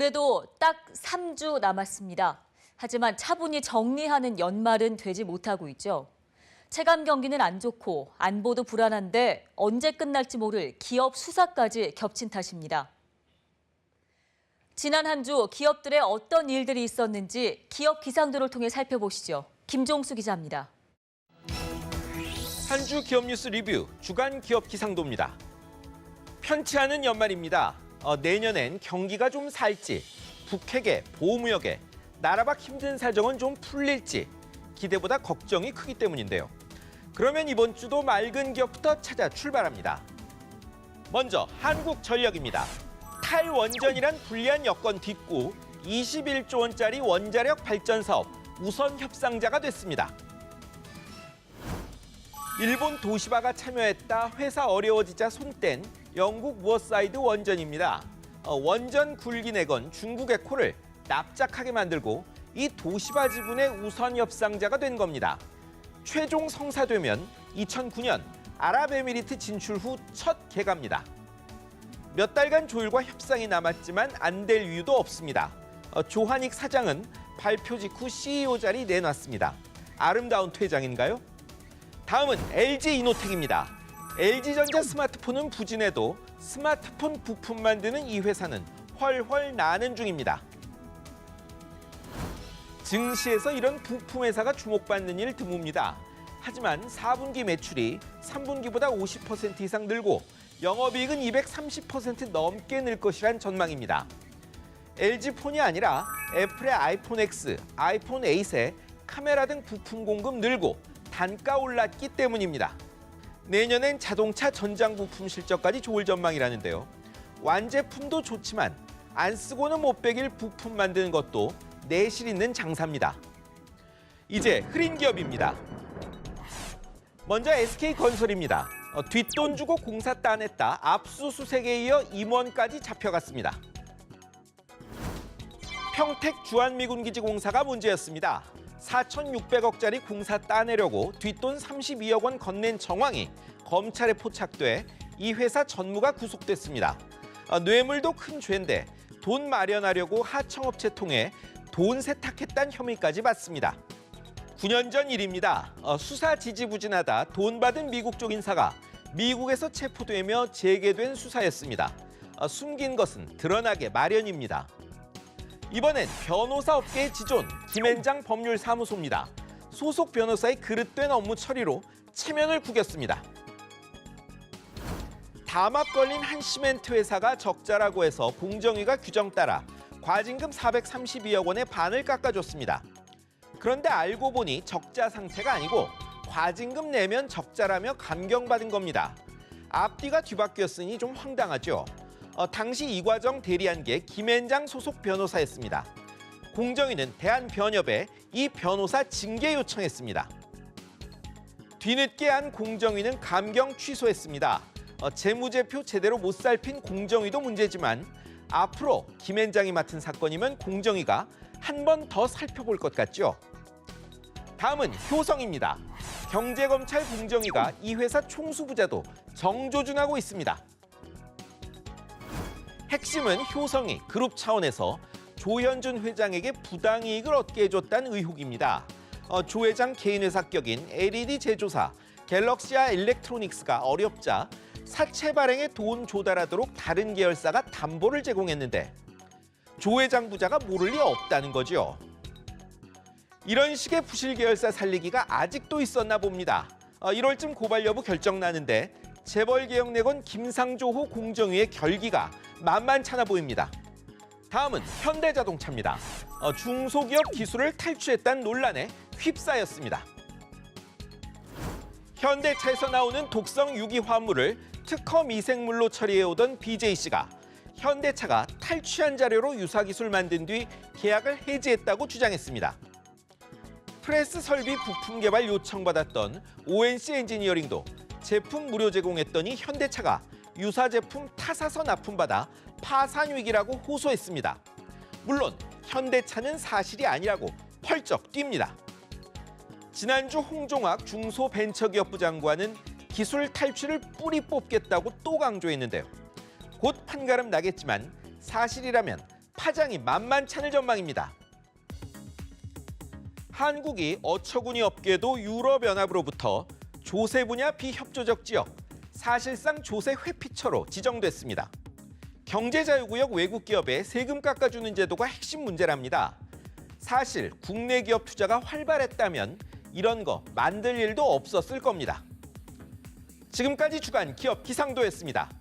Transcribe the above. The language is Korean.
올해도 딱 3주 남았습니다. 하지만 차분히 정리하는 연말은 되지 못하고 있죠. 체감 경기는 안 좋고 안보도 불안한데 언제 끝날지 모를 기업 수사까지 겹친 탓입니다. 지난 한 주 기업들의 어떤 일들이 있었는지 기업 기상도를 통해 살펴보시죠. 김종수 기자입니다. 한 주 기업 뉴스 리뷰 주간 기업 기상도입니다. 편치 않은 연말입니다. 내년엔 경기가 좀 살지, 북핵에, 보호무역에, 나라밖 힘든 사정은 좀 풀릴지 기대보다 걱정이 크기 때문인데요. 그러면 이번 주도 맑은 기업부터 찾아 출발합니다. 먼저 한국전력입니다. 탈원전이란 불리한 여건 딛고 21조 원짜리 원자력 발전 사업 우선 협상자가 됐습니다. 일본 도시바가 참여했다 회사 어려워지자 손뗀 영국 워사이드 원전입니다. 원전 굴기 내건 중국의 코를 납작하게 만들고 이 도시바 지분의 우선 협상자가 된 겁니다. 최종 성사되면 2009년 아랍에미리트 진출 후 첫 개가입니다. 몇 달간 조율과 협상이 남았지만 안 될 이유도 없습니다. 조한익 사장은 발표 직후 CEO 자리 내놨습니다. 아름다운 퇴장인가요? 다음은 LG이노텍입니다. LG전자 스마트폰은 부진해도 스마트폰 부품 만드는 이 회사는 훨훨 나는 중입니다. 증시에서 이런 부품 회사가 주목받는 일 드뭅니다. 하지만 4분기 매출이 3분기보다 50% 이상 늘고 영업이익은 230% 넘게 늘 것이란 전망입니다. LG폰이 아니라 애플의 아이폰 X, 아이폰 8에 카메라 등 부품 공급 늘고 단가 올랐기 때문입니다. 내년엔 자동차 전장 부품 실적까지 좋을 전망이라는데요. 완제품도 좋지만 안 쓰고는 못 베길 부품 만드는 것도 내실 있는 장사입니다. 이제 흐린 기업입니다. 먼저 SK건설입니다. 뒷돈 주고 공사 따냈다 압수수색에 이어 임원까지 잡혀갔습니다. 평택 주한미군기지 공사가 문제였습니다. 4,600억짜리 공사 따내려고 뒷돈 32억 원 건넨 정황이 검찰에 포착돼 이 회사 전무가 구속됐습니다. 뇌물도 큰 죄인데 돈 마련하려고 하청업체 통해 돈 세탁했다는 혐의까지 받습니다. 9년 전 일입니다. 수사 지지부진하다 돈 받은 미국 쪽 인사가 미국에서 체포되며 재개된 수사였습니다. 숨긴 것은 드러나게 마련입니다. 이번엔 변호사 업계의 지존 김앤장 법률사무소입니다. 소속 변호사의 그릇된 업무 처리로 체면을 구겼습니다. 담합 걸린 한 시멘트 회사가 적자라고 해서 공정위가 규정 따라 과징금 432억 원의 반을 깎아줬습니다. 그런데 알고 보니 적자 상태가 아니고 과징금 내면 적자라며 감경받은 겁니다. 앞뒤가 뒤바뀌었으니 좀 황당하죠. 당시 이과정 대리한 게 김앤장 소속 변호사였습니다. 공정위는 대한변협에 이 변호사 징계 요청했습니다. 뒤늦게 한 공정위는 감경 취소했습니다. 재무제표 제대로 못 살핀 공정위도 문제지만 앞으로 김앤장이 맡은 사건이면 공정위가 한 번 더 살펴볼 것 같죠. 다음은 효성입니다. 경제검찰 공정위가 이 회사 총수부자도 정조준하고 있습니다. 핵심은 효성이 그룹 차원에서 조현준 회장에게 부당이익을 얻게 해줬다는 의혹입니다. 조 회장 개인 회사 격인 LED 제조사 갤럭시아 일렉트로닉스가 어렵자 사채 발행에 돈 조달하도록 다른 계열사가 담보를 제공했는데 조 회장 부자가 모를 리 없다는 거죠. 이런 식의 부실 계열사 살리기가 아직도 있었나 봅니다. 1월쯤 고발 여부 결정 나는데 재벌 개혁 내건 김상조호 공정위의 결기가 만만찮아 보입니다. 다음은 현대자동차입니다. 중소기업 기술을 탈취했다는 논란에 휩싸였습니다. 현대차에서 나오는 독성 유기 화합물을 특허 미생물로 처리해오던 BJC가 현대차가 탈취한 자료로 유사기술 만든 뒤 계약을 해지했다고 주장했습니다. 프레스 설비 부품 개발 요청받았던 ONC 엔지니어링도 제품 무료 제공했더니 현대차가 유사 제품 타사서 납품받아 파산 위기라고 호소했습니다. 물론 현대차는 사실이 아니라고 펄쩍 뜁니다. 지난주 홍종학 중소벤처기업부 장관은 기술 탈취를 뿌리 뽑겠다고 또 강조했는데요. 곧 판가름 나겠지만 사실이라면 파장이 만만찮을 전망입니다. 한국이 어처구니 없게도 유럽연합으로부터 조세 분야 비협조적 지역, 사실상 조세 회피처로 지정됐습니다. 경제자유구역 외국 기업에 세금 깎아주는 제도가 핵심 문제랍니다. 사실 국내 기업 투자가 활발했다면 이런 거 만들 일도 없었을 겁니다. 지금까지 주간 기업 기상도였습니다.